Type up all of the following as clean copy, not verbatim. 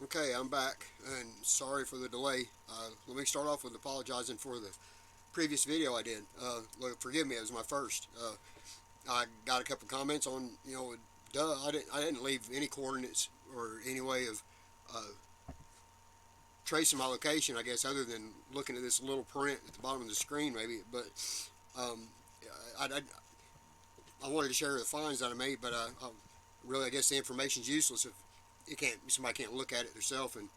Okay, I'm back, and sorry for the delay. Let me start off with apologizing for the previous video I did. Look, forgive me, it was my first. I got a couple comments on, I didn't leave any coordinates or any way of tracing my location, I guess, other than looking at this little print at the bottom of the screen, maybe. But um, I, I, I wanted to share the finds that I made, but really, I guess the information's useless if somebody can't look at it themselves and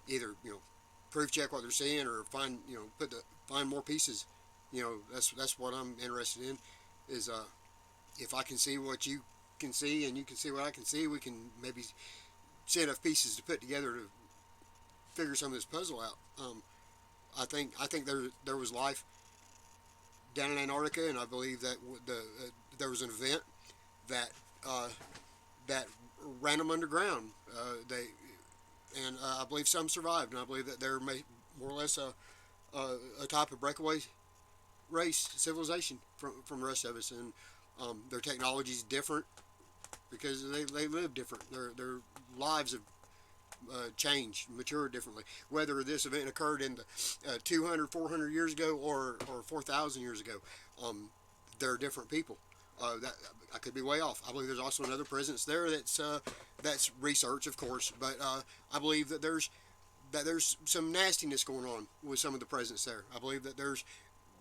either proof check what they're seeing or find find more pieces. That's what I'm interested in. Is if I can see what you can see and you can see what I can see, we can maybe see enough pieces to put together to figure some of this puzzle out. I think there was life down in Antarctica, and I believe that there was an event that uh, that ran them underground. They and I believe some survived, and I believe that they're more or less a type of breakaway race civilization from the rest of us, and their technology is different because they live different. Their lives have changed, matured differently. Whether this event occurred in the 200, 400 years ago or 4,000 years ago, they're different people. That I could be way off. I believe there's also another presence there that's research, of course, but I believe that there's some nastiness going on with some of the presence there. I believe that there's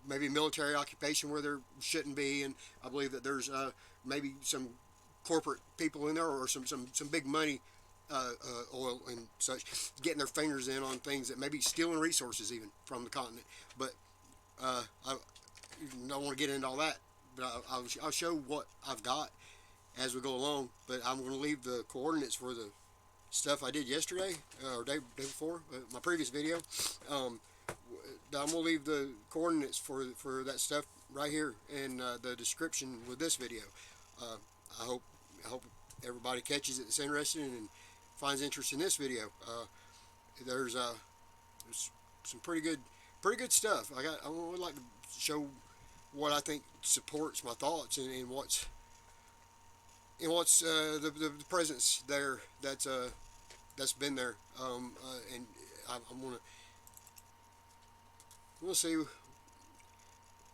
maybe military occupation where there shouldn't be, and I believe that there's maybe some corporate people in there or some big money, oil and such, getting their fingers in on things that maybe stealing resources even from the continent. But I don't want to get into all that. But I'll show what I've got as we go along. But I'm going to leave the coordinates for the stuff I did yesterday or day before, my previous video. Um, I'm gonna leave the coordinates for that stuff right here in the description with this video. Uh, I hope everybody catches it that's interested and finds interest in this video. There's some pretty good stuff. I would like to show what I think supports my thoughts and what's the presence there that's been there. And I'm gonna we'll see.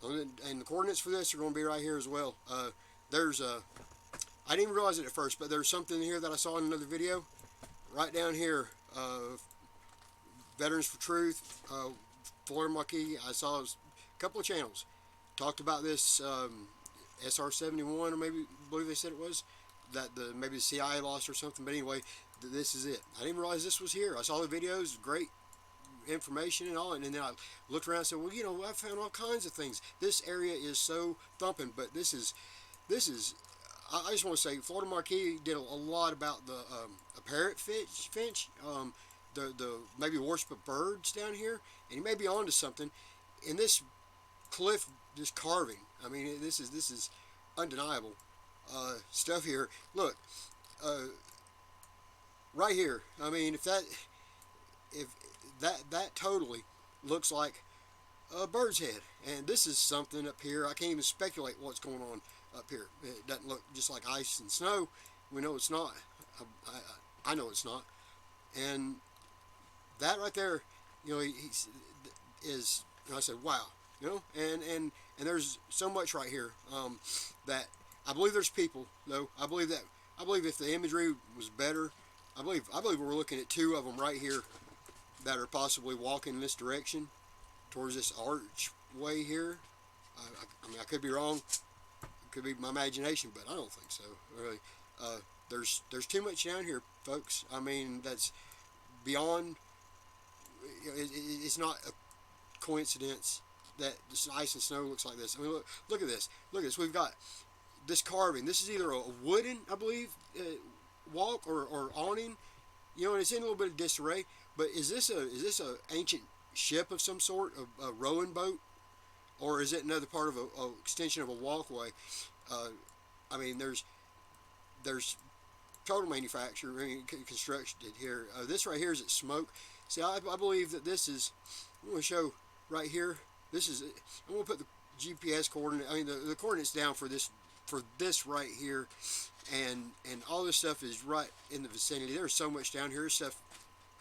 And the coordinates for this are going to be right here as well. There's I didn't even realize it at first, but there's something here that I saw in another video. Right down here, Veterans for Truth, Florida Marquis. I saw a couple of channels talked about this SR-71, or maybe I believe they said it was that maybe the CIA lost or something. But anyway, this is it. I didn't realize this was here. I saw the videos, great information and all, and then I looked around and said, well, I found all kinds of things. This area is so thumping, but this is. I just want to say, Florida Marquis did a lot about a parrot finch, the maybe worship of birds down here, and he may be onto something. In this cliff, this carving, I mean, this is undeniable stuff here. Look, right here. I mean, if that totally looks like a bird's head, and this is something up here. I can't even speculate what's going on up here. It doesn't look just like ice and snow. We know it's not. I know it's not. And that right there, is. I said, wow, and there's so much right here that I believe there's people though. I believe if the imagery was better, I believe we're looking at two of them right here that are possibly walking in this direction towards this archway here. I mean, I could be wrong. It could be my imagination, but I don't think so. Really, there's too much down here, folks. I mean, that's beyond. It's not a coincidence that this ice and snow looks like this. I mean, look at this. Look at this. We've got this carving. This is either a wooden, I believe, walk or awning. And it's in a little bit of disarray. But is this a ancient ship of some sort, a rowing boat, or is it another part of a extension of a walkway? I mean, there's total manufacturing construction here. This right here is it smoke. See, I believe that this is. I'm going to show right here. This is. I'm going to put the GPS coordinate. I mean, the coordinates down for this right here, and all this stuff is right in the vicinity. There's so much down here. This stuff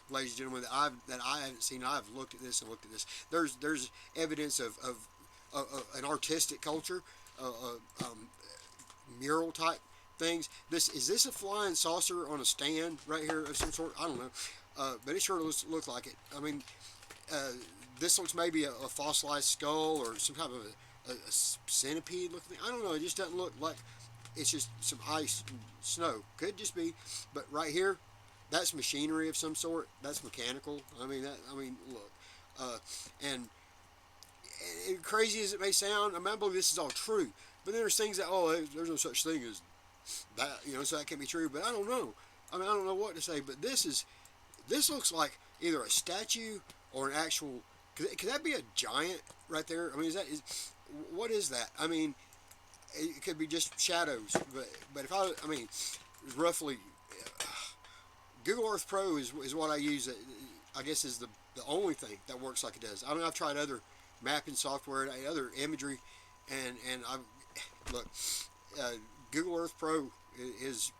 ladies and gentlemen, that I haven't seen. I've looked at this and looked at this. There's evidence of an artistic culture, uh, mural type things. This a flying saucer on a stand right here of some sort? I don't know, but it sure looks like it. I mean, uh, this looks maybe a fossilized skull or some type of a centipede looking thing. I don't know. It just doesn't look like it's just some ice and snow. Could just be, but right here, that's machinery of some sort. That's mechanical. I mean, look, uh, and, and crazy as it may sound, I believe this is all true. But then there's things that there's no such thing as that, so that can't be true. But I don't know. I mean, I don't know what to say. But this looks like either a statue or an actual. Could that be a giant right there? I mean, what is that? I mean, it could be just shadows. But if I mean, roughly, Google Earth Pro is what I use. I guess is the only thing that works like it does. I mean, I've tried other mapping software, and other imagery, and I've look. Google Earth Pro is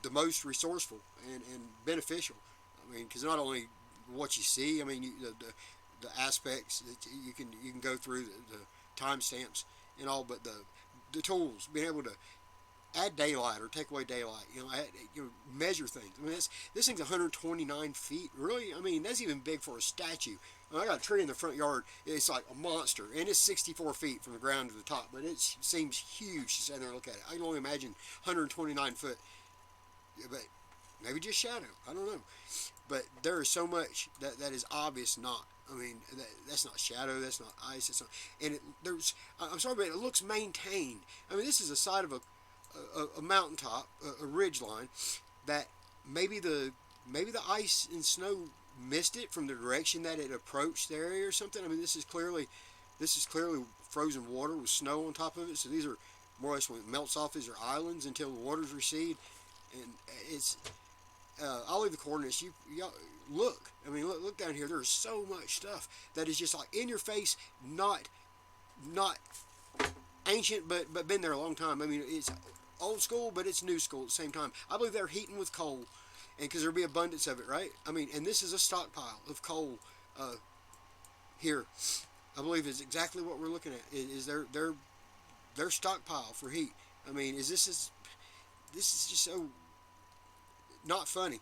the most resourceful and beneficial. I mean, because not only what you see, I mean, the aspects that you can go through the timestamps and all, but the tools, being able to add daylight or take away daylight, measure things. I mean, this thing's 129 feet. Really, I mean, that's even big for a statue. I got a tree in the front yard. It's like a monster, and it's 64 feet from the ground to the top. But it seems huge to stand there and look at it. I can only imagine 129 foot, but maybe just shadow. I don't know. But there is so much that is obvious not. I mean, that's not shadow. That's not ice. That's not. And I'm sorry, but it looks maintained. I mean, this is the side of a mountaintop, a ridge line, that maybe the ice and snow missed it from the direction that it approached the area or something. I mean, this is clearly frozen water with snow on top of it. So these are more or less, when it melts off, these are islands until the waters recede. And it's I'll leave the coordinates. Y'all look. I mean, look down here. There's so much stuff that is just like in your face, not ancient, but been there a long time. I mean, it's old school, but it's new school at the same time. I believe they're heating with coal, and because there'll be abundance of it, right? I mean, and this is a stockpile of coal here. I believe is exactly what we're looking at. Is their stockpile for heat. I mean, this is just so not funny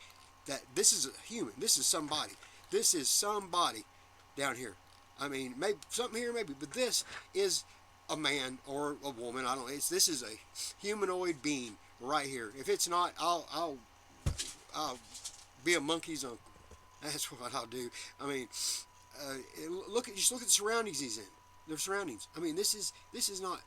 that this is a human. This is somebody. This is somebody down here. I mean, maybe something here, maybe, but this is a man or a woman. I don't know. This is a humanoid being right here. If it's not, I'll be a monkey's uncle. That's what I'll do. I mean, just look at the surroundings he's in. Their surroundings. I mean, this is not.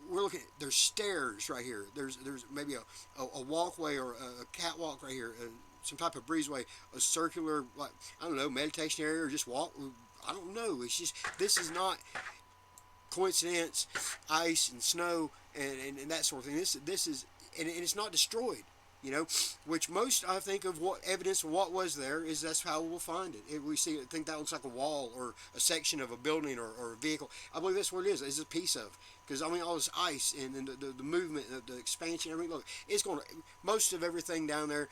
We're looking at. There's stairs right here. There's maybe a walkway or a catwalk right here. Some type of breezeway. A circular, like, I don't know, meditation area or just walk. I don't know. It's just, this is not coincidence. Ice and snow and that sort of thing. This is, and it's not destroyed. Which most, I think, of what evidence of what was there is that's how we'll find it. If we think that looks like a wall or a section of a building or a vehicle, I believe that's what it is. It's a piece of, because I mean, all this ice and the movement, the expansion, everything. Look, it's going to, most of everything down there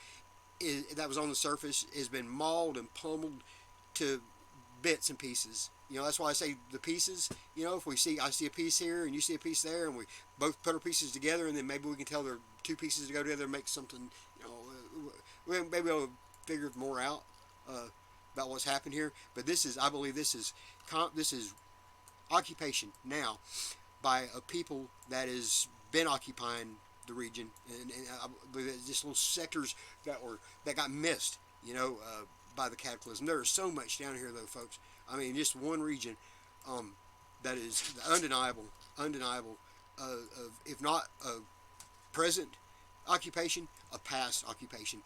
that was on the surface has been mauled and pummeled to bits and pieces. That's why I say the pieces. If I see a piece here and you see a piece there, and we both put our pieces together, and then maybe we can tell they're two pieces to go together and make something. Maybe we'll figure more out about what's happened here. But I believe this is occupation now by a people that has been occupying the region, and I believe it's just little sectors that got missed. By the cataclysm. There is so much down here, though, folks. I mean, just one region that is undeniable, of, if not a present occupation, a past occupation.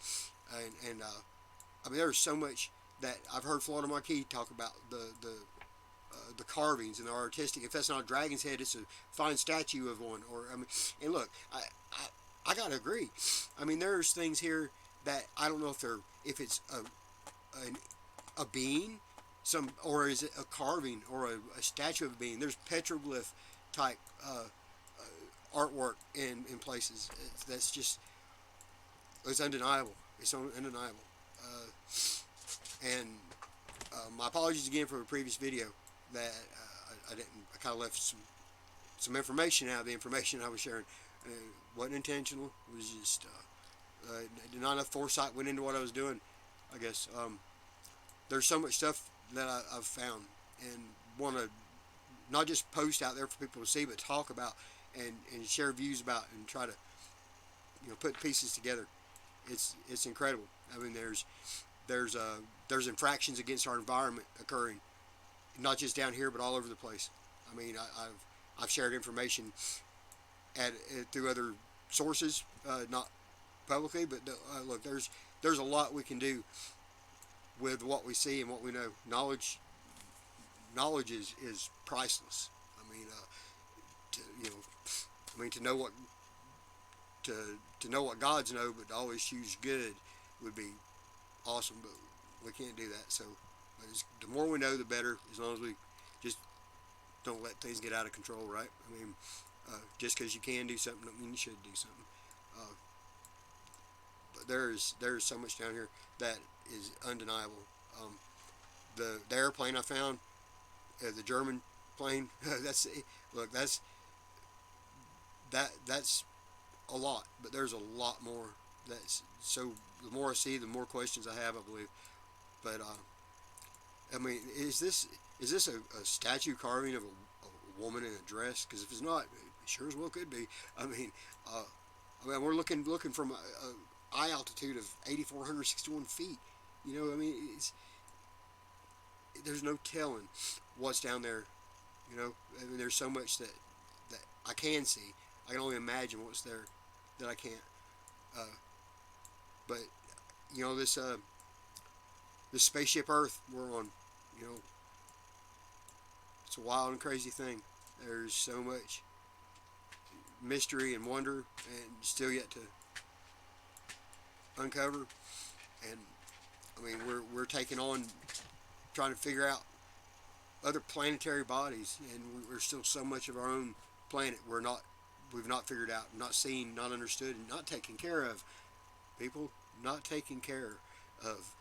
And I mean, there's so much that I've heard Florida Marquis talk about the carvings and the artistic. If that's not a dragon's head, it's a fine statue of one. Or I mean, and look, I gotta agree. I mean, there's things here that I don't know if it's a being, or is it a carving or a statue of a being. There's petroglyph type artwork in places. It's undeniable. It's undeniable. And my apologies again for the previous video that I didn't. I kind of left some information out of the information I was sharing. It wasn't intentional. It was just not enough foresight went into what I was doing. I guess there's so much stuff that I've found and want to not just post out there for people to see, but talk about and share views about and try to put pieces together. It's incredible. I mean, there's infractions against our environment occurring, not just down here, but all over the place. I mean, I've shared information through other sources, not publicly, but look, there's a lot we can do with what we see and what we know. Knowledge is priceless. I mean, to know what to know what gods know, but to always choose good would be awesome. But we can't do that. So the more we know, the better. As long as we just don't let things get out of control, right? I mean, just because you can do something, don't mean you should do something. But there's so much down here that is undeniable. The airplane I found, the German plane. That's a lot, but there's a lot more. So the more I see, the more questions I have, I believe. But I mean, is this a statue carving of a woman in a dress? Because if it's not, it sure as well could be. I mean, we're looking from a eye altitude of 8,461 feet. I mean, there's no telling what's down there. I mean, there's so much that I can see. I can only imagine what's there that I can't. But this spaceship Earth we're on, it's a wild and crazy thing. There's so much mystery and wonder, and still yet to uncover. And I mean, we're taking on trying to figure out other planetary bodies, and we're still so much of our own planet we've not figured out, not seen, not understood, and not taken care of. People not taken care of.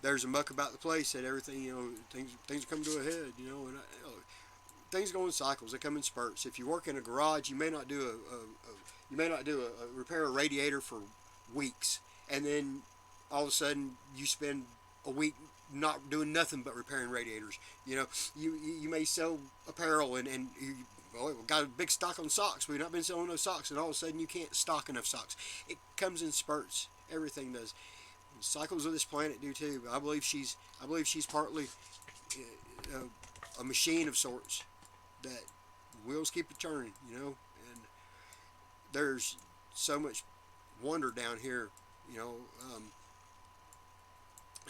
There's a muck about the place that everything, things come to a head, and things go in cycles. They come in spurts. If you work in a garage, you may not do repair a radiator for weeks, and then all of a sudden you spend a week not doing nothing but repairing radiators. You may sell apparel and you got a big stock on socks. We've not been selling those socks, and all of a sudden you can't stock enough socks. It comes in spurts. Everything does. Cycles of this planet do too. I believe she's partly a machine of sorts that wheels keep it turning. And there's so much wonder down here.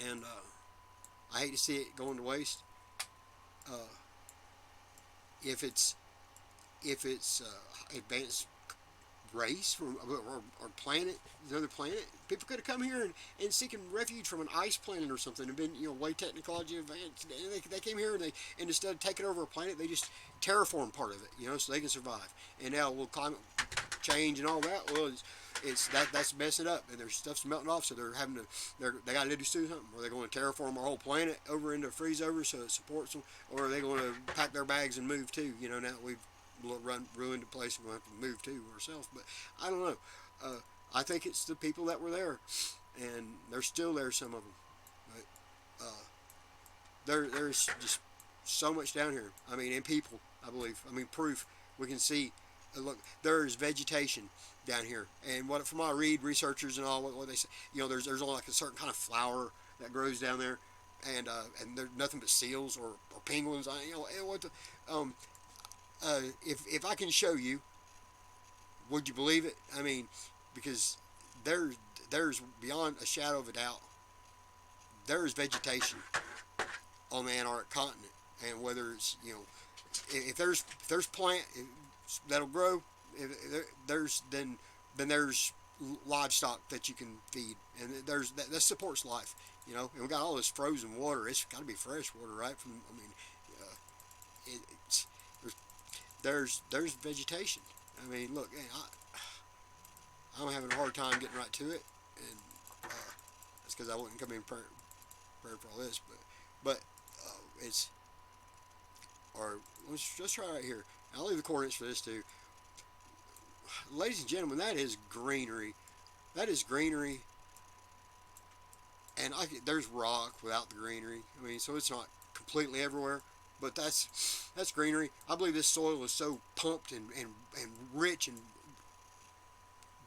And I hate to see it going to waste. If it's advanced race from or planet, another planet, people could have come here and seeking refuge from an ice planet or something and been way technology advanced. And they came here and instead of taking over a planet, they just terraformed part of it, so they can survive. And now climate change and all that. Well, that's messing up, and their stuff's melting off, so they got to do something. Are they going to terraform our whole planet over into freeze over so it supports them, or are they going to pack their bags and move too? Now that we've ruined the place, we're going to have to move too ourselves. But I don't know. I think it's the people that were there, and they're still there, some of them. But there's just so much down here. I mean, and people, I believe. I mean, proof. We can see. Look, there's vegetation down here, and from what I read, researchers and all what they say, there's only like a certain kind of flower that grows down there, and there's nothing but seals or penguins. If I can show you, would you believe it? I mean, because there's beyond a shadow of a doubt, there is vegetation on the Antarctic continent, and whether it's if there's plant that'll grow, then there's livestock that you can feed, and that supports life, And we got all this frozen water. It's got to be fresh water, right? There's vegetation. I mean, look, I'm having a hard time getting right to it, and that's because I wouldn't come in prepared for all this. But it's or let's try right here. I'll leave the coordinates for this too, ladies and gentlemen. That is greenery. That is greenery, and there's rock without the greenery. I mean, so it's not completely everywhere, but that's greenery. I believe this soil is so pumped and rich and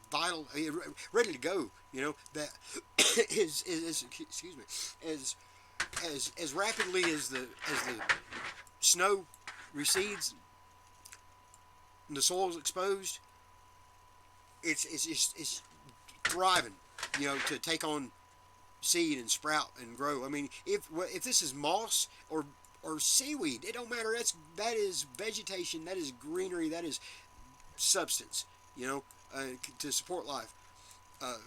vital, ready to go. You know that is excuse me, as rapidly as the snow recedes and the soil is exposed. It's thriving. You know, to take on seed and sprout and grow. I mean, if this is moss or seaweed, it don't matter. That is vegetation. That is greenery. That is substance. You know, to support life. Uh,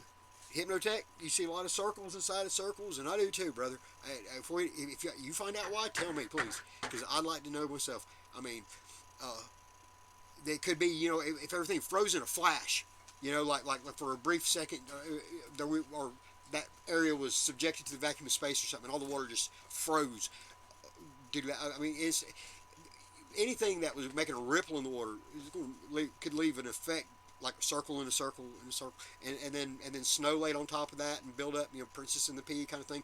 Hypnotech, you see a lot of circles inside of circles, and I do too, brother. If you find out why, tell me, please, because I'd like to know myself. I mean, it could be, you know, if everything froze in a flash, you know, like for a brief second, or that area was subjected to the vacuum of space or something, and all the water just froze. Dude, I mean, it's anything that was making a ripple in the water could leave an effect like a circle in a circle in a circle, and then snow laid on top of that and build up, you know, Princess and the Pea kind of thing.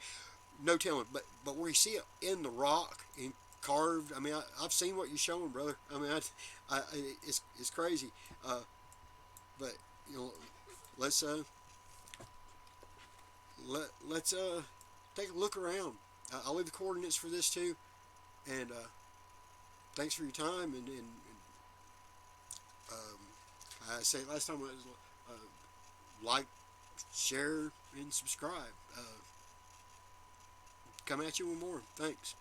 No telling, but where you see it in the rock and carved, I mean, I've seen what you're showing, brother. I mean, it's crazy, but you know, let's let's take a look around. I'll leave the coordinates for this too, and thanks for your time and I say last time was like, share, and subscribe. Come at you with more. Thanks.